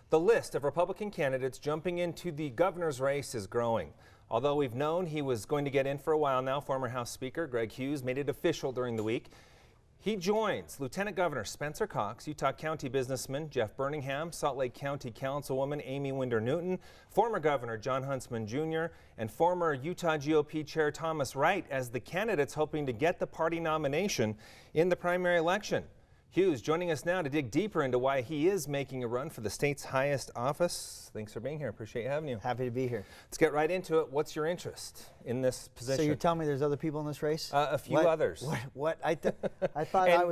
The list of Republican candidates jumping into the governor's race is growing. Although we've known he was going to get in for a while now, former House Speaker Greg Hughes made it official during the week. He joins Lieutenant Governor Spencer Cox, Utah County businessman Jeff Birmingham, Salt Lake County Councilwoman Amy Winder-Newton, former Governor John Huntsman Jr., and former Utah GOP Chair Thomas Wright as the candidates hoping to get the party nomination in the primary election. Hughes joining us now to dig deeper into why he is making a run for the state's highest office. Thanks for being here. Appreciate having you. Happy to be here. Let's get right into it. What's your interest in this position? So you're telling me there's other people in this race? A few others. What? I thought I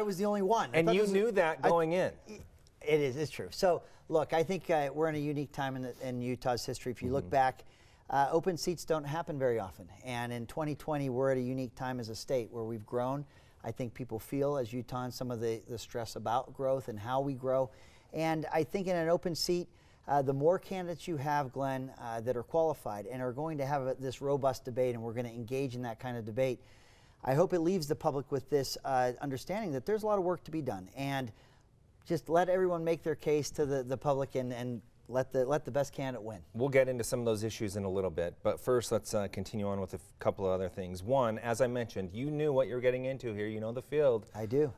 was the only one. And you knew that going in. It is. It's true. So look, I think we're in a unique time in Utah's history. If you look back, open seats don't happen very often. And in 2020, we're at a unique time as a state where we've grown. I think people feel, as Utahns, some of the stress about growth and how we grow. And I think in an open seat, the more candidates you have, Glenn, that are qualified and are going to have this robust debate, and we're going to engage in that kind of debate, I hope it leaves the public with this understanding that there's a lot of work to be done. And just let everyone make their case to the public and let the best candidate win. We'll get into some of those issues in a little bit, but first let's continue on with a couple of other things. One, as I mentioned, you knew what you're getting into here. You know the field. I do.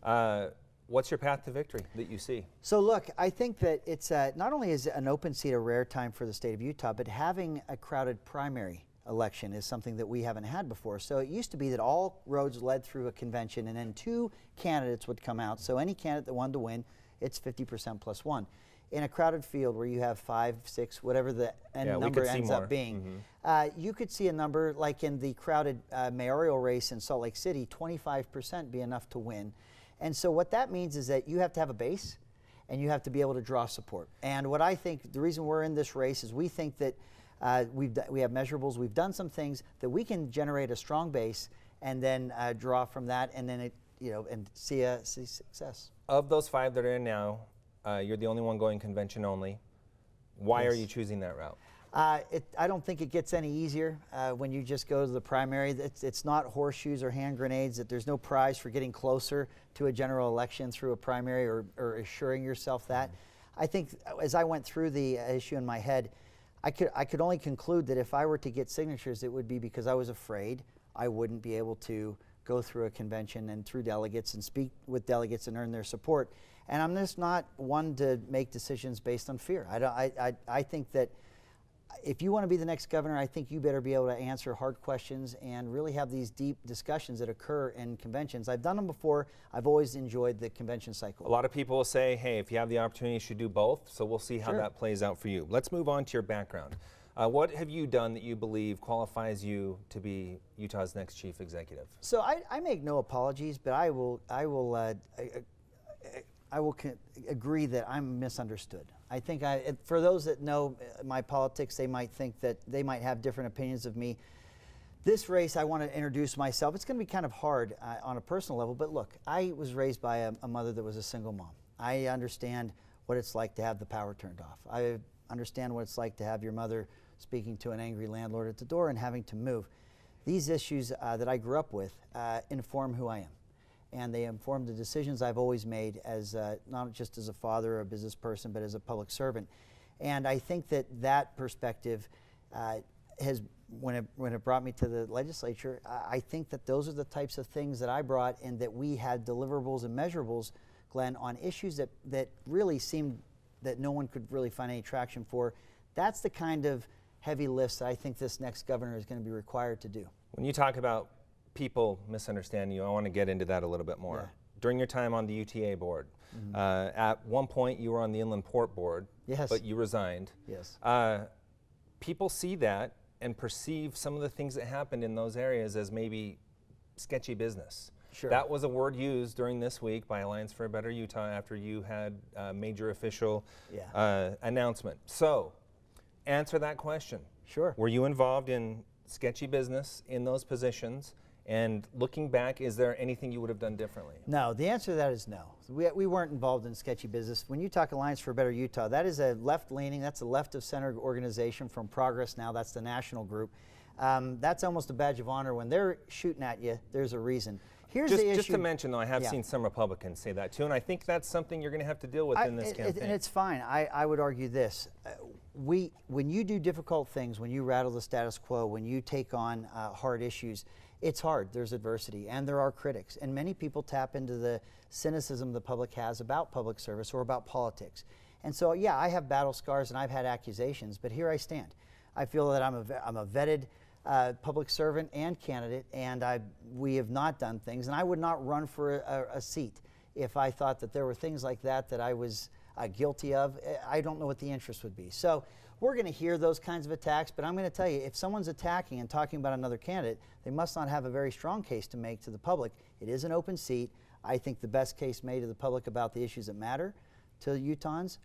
What's your path to victory that you see? So look, I think that it's not only is an open seat a rare time for the state of Utah, but having a crowded primary election is something that we haven't had before. So it used to be that all roads led through a convention, and then two candidates would come out. So any candidate that wanted to win, it's 50% plus one. In a crowded field where you have 5, 6, whatever the number ends up being, you could see a number like in the crowded mayoral race in Salt Lake City, 25% be enough to win. And so what that means is that you have to have a base and you have to be able to draw support. And what I think, the reason we're in this race is we think that we have measurables, we've done some things that we can generate a strong base and then draw from that and then and see success. Of those 5 that are in now, you're the only one going convention only. Why are you choosing that route? I don't think it gets any easier when you just go to the primary. It's not horseshoes or hand grenades. That there's no prize for getting closer to a general election through a primary or assuring yourself that. I think as I went through the issue in my head, I could only conclude that if I were to get signatures, it would be because I was afraid I wouldn't be able to go through a convention and through delegates and speak with delegates and earn their support. And I'm just not one to make decisions based on fear. I think that if you want to be the next governor, I think you better be able to answer hard questions and really have these deep discussions that occur in conventions. I've done them before. I've always enjoyed the convention cycle. A lot of people will say, hey, if you have the opportunity, you should do both. So we'll see how that plays out for you. Let's move on to your background. What have you done that you believe qualifies you to be Utah's next chief executive? So I make no apologies, but I will agree that I'm misunderstood. I think for those that know my politics, they might think that they might have different opinions of me. This race, I want to introduce myself. It's going to be kind of hard on a personal level, but look, I was raised by a mother that was a single mom. I understand what it's like to have the power turned off. I understand what it's like to have your mother speaking to an angry landlord at the door and having to move. These issues that I grew up with inform who I am. And they inform the decisions I've always made as not just as a father or a business person, but as a public servant. And I think that perspective has, when it brought me to the legislature, I think that those are the types of things that I brought and that we had deliverables and measurables, Glenn, on issues that really seemed that no one could really find any traction for. That's the kind of heavy lifts that I think this next governor is going to be required to do. When you talk about people misunderstand you, I want to get into that a little bit more. Yeah. During your time on the UTA board, at one point you were on the Inland Port board, but you resigned. Yes. People see that and perceive some of the things that happened in those areas as maybe sketchy business. Sure. That was a word used during this week by Alliance for a Better Utah after you had a major official announcement. So, answer that question. Sure. Were you involved in sketchy business in those positions? And looking back, is there anything you would have done differently? No, the answer to that is no. We weren't involved in sketchy business. When you talk Alliance for a Better Utah, that is a left-leaning, that's a left-of-center organization from Progress Now. That's the national group. That's almost a badge of honor. When they're shooting at you, there's a reason. Here's the issue. Just to mention, though, I have seen some Republicans say that too, and I think that's something you're going to have to deal with in this campaign. And it's fine. I would argue this. When you do difficult things, when you rattle the status quo, when you take on hard issues, it's hard. There's adversity, and there are critics. And many people tap into the cynicism the public has about public service or about politics. And so, yeah, I have battle scars and I've had accusations, but here I stand. I feel that I'm a vetted public servant and candidate, and we have not done things, and I would not run for a seat if I thought that there were things like that I was guilty of. I don't know what the interest would be. So we're going to hear those kinds of attacks, but I'm going to tell you, if someone's attacking and talking about another candidate, they must not have a very strong case to make to the public. It is an open seat. I think the best case made to the public about the issues that matter to Utahns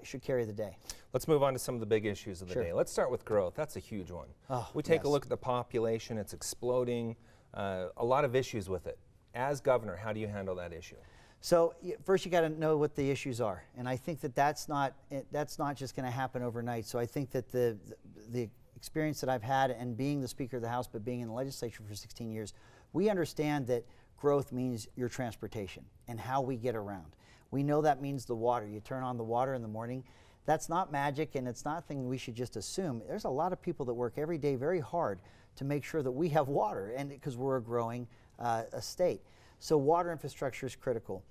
should carry the day. Let's move on to some of the big issues of the day. Let's start with growth. That's a huge one. We take a look at the population. It's exploding. A lot of issues with it. As governor, how do you handle that issue? So first you got to know what the issues are, and I think that that's not just going to happen overnight. So I think that the experience that I've had, and being the Speaker of the House but being in the legislature for 16 years, we understand that growth means your transportation and how we get around. We know that means the water. You turn on the water in the morning. That's not magic, and it's not a thing we should just assume. There's a lot of people that work every day very hard to make sure that we have water, and because we're a growing state. So water infrastructure is critical.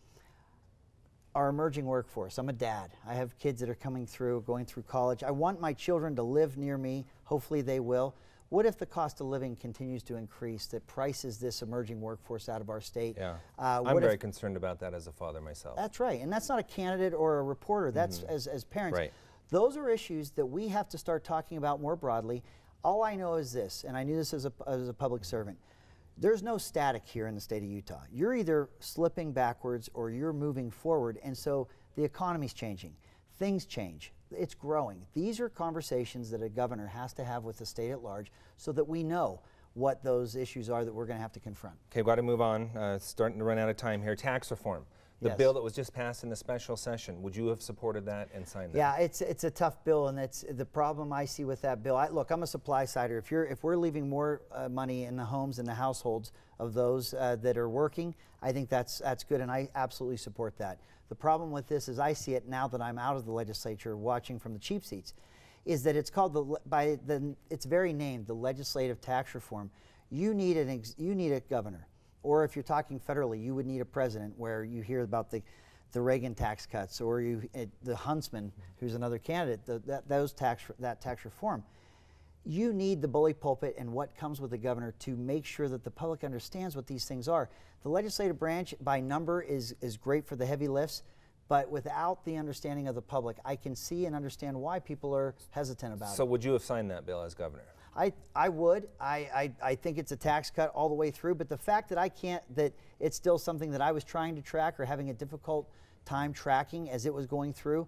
Our emerging workforce. I'm a dad. I have kids that are going through college. I want my children to live near me. Hopefully they will. What if the cost of living continues to increase that prices this emerging workforce out of our state? Yeah, I'm very concerned about that as a father myself. That's right, and that's not a candidate or a reporter. That's as parents. Right. Those are issues that we have to start talking about more broadly. All I know is this, and I knew this as a public servant. There's no static here in the state of Utah. You're either slipping backwards or you're moving forward, and so the economy's changing. Things change. It's growing. These are conversations that a governor has to have with the state at large so that we know what those issues are that we're going to have to confront. Okay, we've got to move on. Starting to run out of time here. Tax reform. The bill that was just passed in the special session, would you have supported that and signed that? Yeah, it's a tough bill, and it's the problem I see with that bill. Look, I'm a supply sider. If we're leaving more money in the homes and the households of those that are working, I think that's good, and I absolutely support that. The problem with this, as I see it now that I'm out of the legislature watching from the cheap seats, is that it's called by its very name, the legislative tax reform. You need a governor. Or if you're talking federally, you would need a president, where you hear about the Reagan tax cuts, or the Huntsman, who's another candidate, that tax reform. You need the bully pulpit and what comes with the governor to make sure that the public understands what these things are. The legislative branch by number is great for the heavy lifts, but without the understanding of the public, I can see and understand why people are hesitant about it. So would you have signed that bill as governor? I would. I think it's a tax cut all the way through, but the fact that it's still something that I was trying to track or having a difficult time tracking as it was going through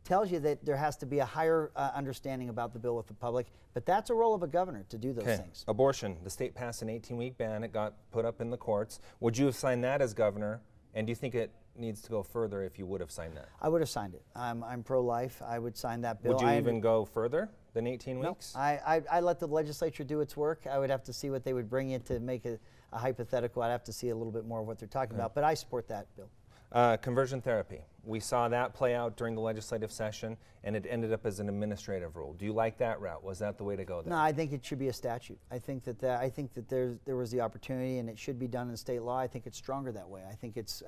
tells you that there has to be a higher understanding about the bill with the public, but that's a role of a governor to do those things. Abortion. The state passed an 18-week ban. It got put up in the courts. Would you have signed that as governor, and do you think it needs to go further if you would have signed that? I would have signed it. I'm pro-life. I would sign that bill. Would you even go further than 18 weeks? No, I let the legislature do its work. I would have to see what they would bring in to make a hypothetical. I'd have to see a little bit more of what they're talking about, but I support that bill. Conversion therapy. We saw that play out during the legislative session, and it ended up as an administrative rule. Do you like that route? Was that the way to go there? No, I think it should be a statute. I think that there was the opportunity, and it should be done in state law. I think it's stronger that way. I think it's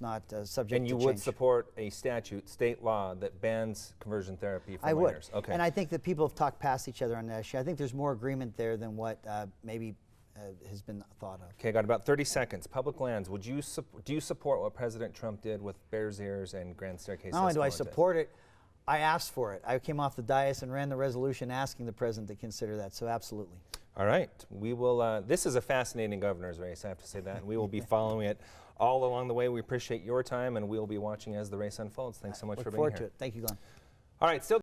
not subject to change. And you would support a statute, state law, that bans conversion therapy for minors? I would. Okay. And I think that people have talked past each other on that issue. I think there's more agreement there than what maybe has been thought of. Okay, got about 30 seconds. Public lands. Do you support what President Trump did with Bears Ears and Grand Staircase? Not only do I support it, I asked for it. I came off the dais and ran the resolution asking the president to consider that. So absolutely. All right, we will. This is a fascinating governor's race, I have to say that. And we will be following it all along the way. We appreciate your time, and we'll be watching as the race unfolds. Thanks so much for being here. Look forward to it. Thank you, Glenn. All right, still.